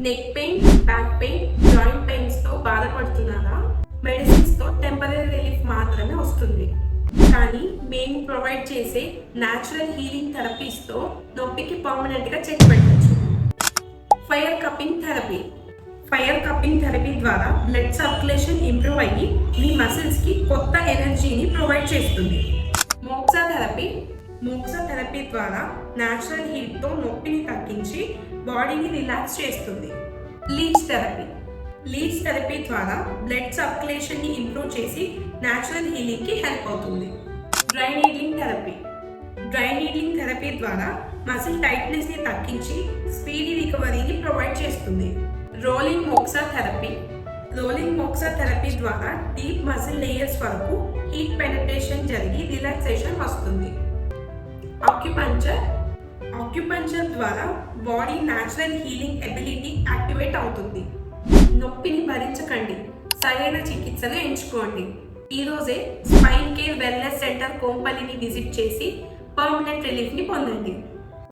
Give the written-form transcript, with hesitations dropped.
Neck pain, back pain, joint pains తో బాధపడుతున్నారా? Medicines తో టెంపరీ రిలీఫ్ మాత్రమే వస్తుంది. కానీ మేము ప్రొవైడ్ చేసే న్యాచురల్ హీలింగ్ థెరపీస్ తో నొప్పికి పర్మనెంట్ గా చెక్ పెట్టచ్చు. ఫైర్ కప్పింగ్ థెరపీ ద్వారా బ్లడ్ సర్క్యులేషన్ ఇంప్రూవ్ అయ్యి మీ మసిల్స్ కి కొత్త ఎనర్జీని ప్రొవైడ్ చేస్తుంది. మోక్సా థెరపీ ద్వారా న్యాచురల్ హీట్ తో నొప్పిని తగ్గించి బాడీని రిలాక్స్ చేస్తుంది. లీచ్ థెరపీ ద్వారా బ్లడ్ సర్క్యులేషన్ ని ఇంప్రూవ్ చేసి న్యాచురల్ హీలింగ్ కి హెల్ప్ అవుతుంది. డ్రై నీడ్లింగ్ థెరపీ ద్వారా మసిల్ టైట్నెస్ ని తగ్గించి స్పీడీ రికవరీని ప్రొవైడ్ చేస్తుంది. రోలింగ్ మోక్సా థెరపీ ద్వారా డీప్ మసిల్ లేయర్స్ వరకు హీట్ పెనిట్రేషన్ జరిగి రిలాక్సేషన్ వస్తుంది. ఆక్యుపంచర్ ద్వారా body natural healing ability activate అవుతుంది. నొప్పిని భరించకండి, సరైన చికిత్సను ఎంచుకోండి. ఈరోజే స్పైన్ కేర్ వెల్నెస్ సెంటర్ కోంపల్లిని విజిట్ చేసి పర్మనెంట్ రిలీఫ్ ని పొందండి.